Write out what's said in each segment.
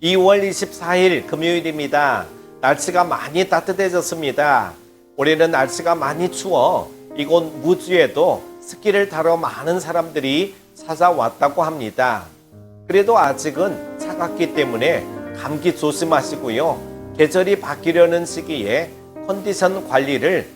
2월 24일 금요일입니다. 날씨가 많이 따뜻해졌습니다. 올해는 날씨가 많이 추워 이곳 무주에도 스키를 타러 많은 사람들이 찾아왔다고 합니다. 그래도 아직은 차갑기 때문에 감기 조심하시고요. 계절이 바뀌려는 시기에 컨디션 관리를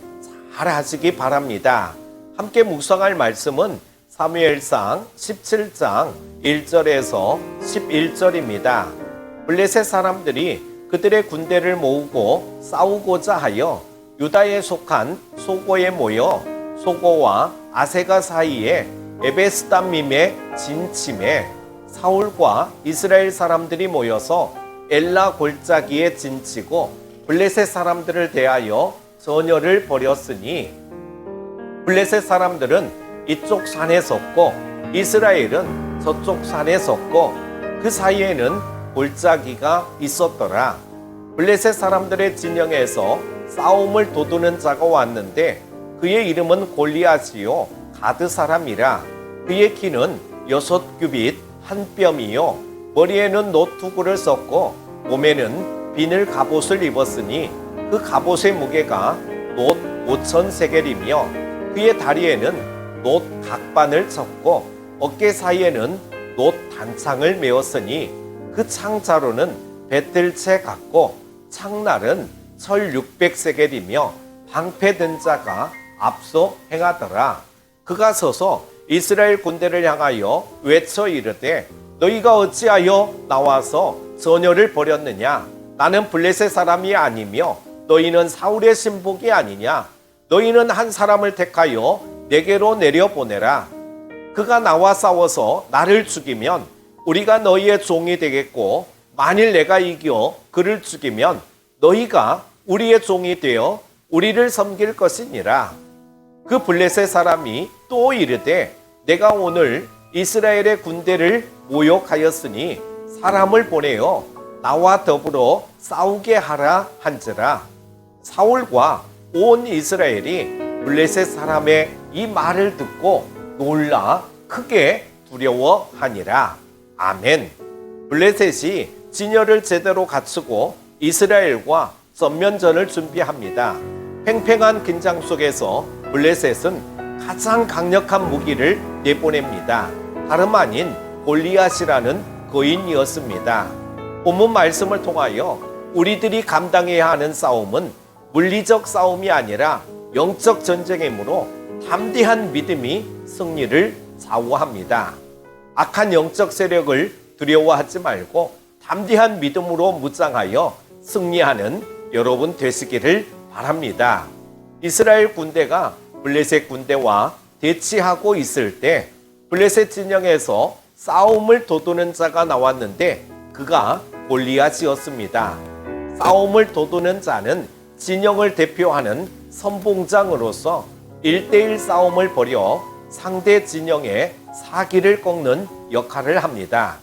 잘 하시기 바랍니다. 함께 묵상할 말씀은 사무엘상 17장 1절에서 11절입니다. 블레셋 사람들이 그들의 군대를 모으고 싸우고자 하여 유다에 속한 소고에 모여 소고와 아세가 사이에 에베스담밈에 진침해 사울과 이스라엘 사람들이 모여서 엘라 골짜기에 진치고 블레셋 사람들을 대하여 전열을 벌였으니 블레셋 사람들은 이쪽 산에 섰고 이스라엘은 저쪽 산에 섰고 그 사이에는 골짜기가 있었더라. 블레셋 사람들의 진영에서 싸움을 도두는 자가 왔는데 그의 이름은 골리앗이요 가드 사람이라. 그의 키는 6규빗 한 뼘이요 머리에는 노투구를 썼고 몸에는 비늘 갑옷을 입었으니 그 갑옷의 무게가 놋 5천 세겔이며 그의 다리에는 놋 각반을 쳤고 어깨 사이에는 놋 단창을 메었으니 그 창자로는 배틀채 같고 창날은 철 600세겔이며 방패 든 자가 앞서 행하더라. 그가 서서 이스라엘 군대를 향하여 외쳐 이르되 너희가 어찌하여 나와서 전열을 벌였느냐? 나는 블레셋 사람이 아니며 너희는 사울의 신복이 아니냐? 너희는 한 사람을 택하여 내게로 내려보내라. 그가 나와 싸워서 나를 죽이면 우리가 너희의 종이 되겠고 만일 내가 이겨 그를 죽이면 너희가 우리의 종이 되어 우리를 섬길 것이니라. 그 블레셋 사람이 또 이르되 내가 오늘 이스라엘의 군대를 모욕하였으니 사람을 보내어 나와 더불어 싸우게 하라 한지라. 사울과 온 이스라엘이 블레셋 사람의 이 말을 듣고 놀라 크게 두려워하니라. 아멘. 블레셋이 진열을 제대로 갖추고 이스라엘과 전면전을 준비합니다. 팽팽한 긴장 속에서 블레셋은 가장 강력한 무기를 내보냅니다. 다름 아닌 골리앗이라는 거인이었습니다. 본문 말씀을 통하여 우리들이 감당해야 하는 싸움은 물리적 싸움이 아니라 영적 전쟁이므로 담대한 믿음이 승리를 좌우합니다. 악한 영적 세력을 두려워하지 말고 담대한 믿음으로 무장하여 승리하는 여러분 되시기를 바랍니다. 이스라엘 군대가 블레셋 군대와 대치하고 있을 때 블레셋 진영에서 싸움을 도두는 자가 나왔는데 그가 골리앗이었습니다. 싸움을 도두는 자는 진영을 대표하는 선봉장으로서 1대1 싸움을 벌여 상대 진영의 사기를 꺾는 역할을 합니다.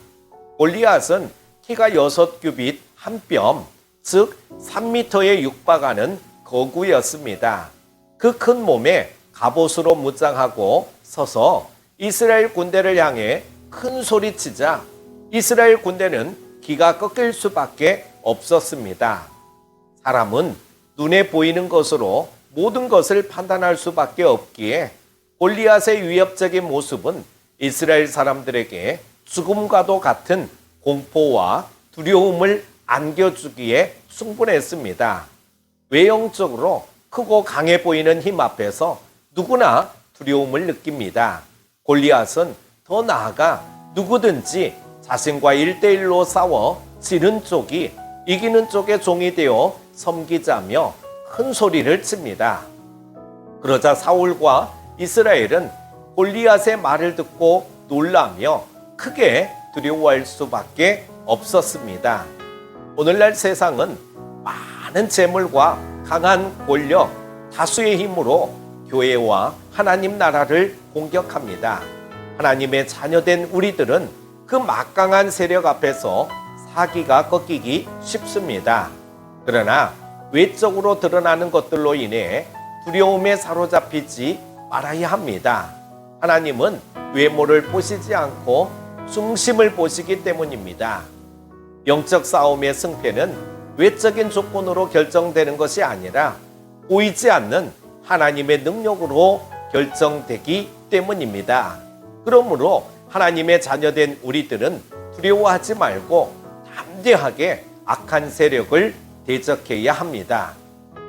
골리앗은 키가 6규빗 한 뼘, 즉 3m에 육박하는 거구였습니다. 그 큰 몸에 갑옷으로 무장하고 서서 이스라엘 군대를 향해 큰 소리치자 이스라엘 군대는 기가 꺾일 수밖에 없었습니다. 사람은 눈에 보이는 것으로 모든 것을 판단할 수밖에 없기에 골리앗의 위협적인 모습은 이스라엘 사람들에게 죽음과도 같은 공포와 두려움을 안겨주기에 충분했습니다. 외형적으로 크고 강해 보이는 힘 앞에서 누구나 두려움을 느낍니다. 골리앗은 더 나아가 누구든지 자신과 1대1로 싸워 지는 쪽이 이기는 쪽의 종이 되어 섬기자며 큰 소리를 칩니다. 그러자 사울과 이스라엘은 골리앗의 말을 듣고 놀라며 크게 두려워할 수밖에 없었습니다. 오늘날 세상은 많은 재물과 강한 권력, 다수의 힘으로 교회와 하나님 나라를 공격합니다. 하나님의 자녀된 우리들은 그 막강한 세력 앞에서 사기가 꺾이기 쉽습니다. 그러나 외적으로 드러나는 것들로 인해 두려움에 사로잡히지 말아야 합니다. 하나님은 외모를 보시지 않고 중심을 보시기 때문입니다. 영적 싸움의 승패는 외적인 조건으로 결정되는 것이 아니라 보이지 않는 하나님의 능력으로 결정되기 때문입니다. 그러므로 하나님의 자녀된 우리들은 두려워하지 말고 담대하게 악한 세력을 대적해야 합니다.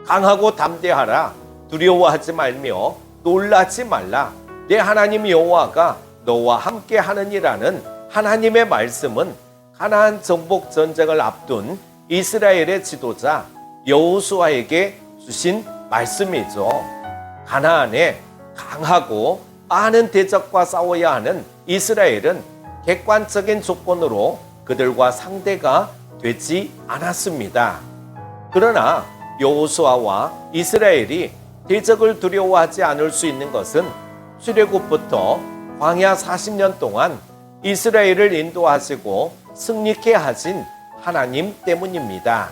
강하고 담대하라. 두려워하지 말며 놀라지 말라. 내 하나님 여호와가 너와 함께 하느니라는 하나님의 말씀은 가나안 정복 전쟁을 앞둔 이스라엘의 지도자 여호수아에게 주신 말씀이죠. 가나안에 강하고 많은 대적과 싸워야 하는 이스라엘은 객관적인 조건으로 그들과 상대가 되지 않았습니다. 그러나 여호수아와 이스라엘이 대적을 두려워하지 않을 수 있는 것은 출애굽부터 광야 40년 동안 이스라엘을 인도하시고 승리케 하신 하나님 때문입니다.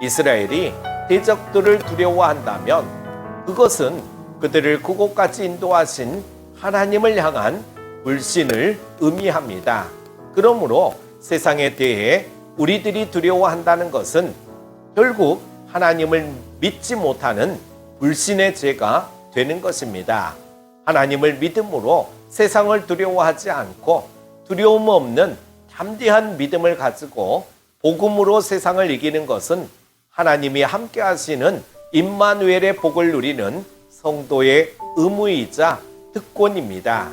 이스라엘이 대적들을 두려워한다면 그것은 그들을 그곳까지 인도하신 하나님을 향한 불신을 의미합니다. 그러므로 세상에 대해 우리들이 두려워한다는 것은 결국 하나님을 믿지 못하는 불신의 죄가 되는 것입니다. 하나님을 믿음으로 세상을 두려워하지 않고 두려움 없는 담대한 믿음을 가지고 복음으로 세상을 이기는 것은 하나님이 함께 하시는 임마누엘의 복을 누리는 성도의 의무이자 특권입니다.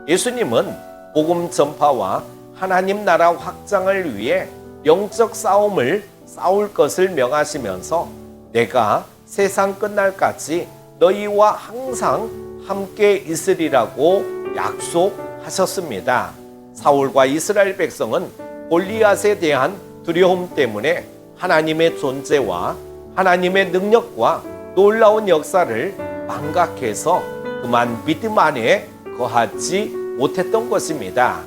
예수님은 복음 전파와 하나님 나라 확장을 위해 영적 싸움을 싸울 것을 명하시면서 내가 세상 끝날까지 너희와 항상 함께 있으리라고 약속하셨습니다. 사울과 이스라엘 백성은 골리앗에 대한 두려움 때문에 하나님의 존재와 하나님의 능력과 놀라운 역사를 망각해서 그만 믿음 안에 거하지 못했던 것입니다.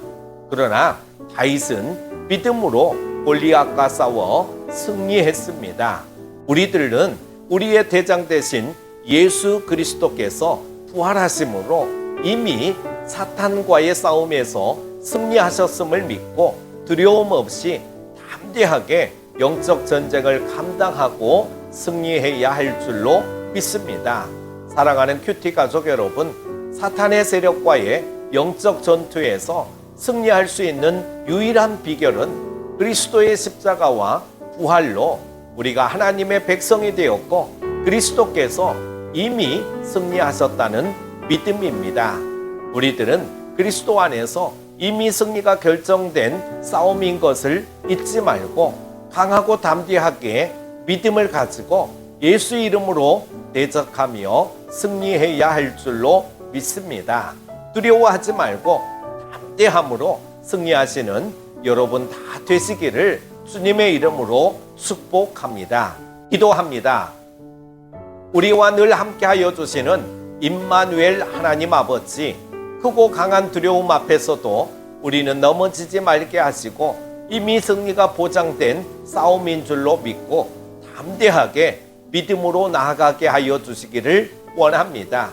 그러나 다윗은 믿음으로 골리앗과 싸워 승리했습니다. 우리들은 우리의 대장 대신 예수 그리스도께서 부활하심으로 이미 사탄과의 싸움에서 승리하셨음을 믿고 두려움 없이 담대하게 영적 전쟁을 감당하고 승리해야 할 줄로 믿습니다. 사랑하는 큐티 가족 여러분, 사탄의 세력과의 영적 전투에서 승리할 수 있는 유일한 비결은 그리스도의 십자가와 부활로 우리가 하나님의 백성이 되었고 그리스도께서 이미 승리하셨다는 믿음입니다. 우리들은 그리스도 안에서 이미 승리가 결정된 싸움인 것을 잊지 말고 강하고 담대하게 믿음을 가지고 예수 이름으로 대적하며 승리해야 할 줄로 믿습니다. 두려워하지 말고 담대함으로 승리하시는 여러분 다 되시기를 주님의 이름으로 축복합니다. 기도합니다. 우리와 늘 함께하여 주시는 임마누엘 하나님 아버지, 크고 강한 두려움 앞에서도 우리는 넘어지지 말게 하시고 이미 승리가 보장된 싸움인 줄로 믿고 담대하게 믿음으로 나아가게 하여 주시기를 원합니다.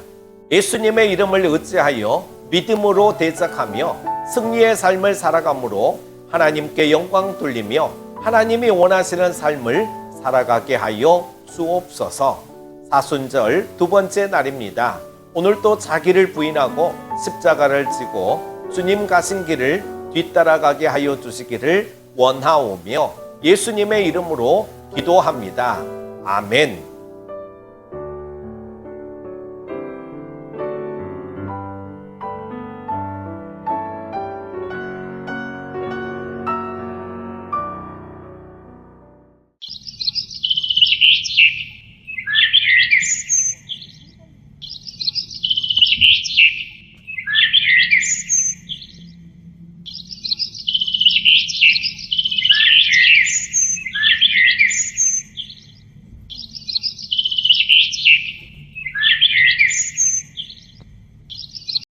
예수님의 이름을 의지하여 믿음으로 대적하며 승리의 삶을 살아감으로 하나님께 영광 돌리며 하나님이 원하시는 삶을 살아가게 하여 주옵소서. 사순절 두 번째 날입니다. 오늘도 자기를 부인하고 십자가를 지고 주님 가신 길을 뒤따라가게 하여 주시기를 원하오며 예수님의 이름으로 기도합니다. 아멘.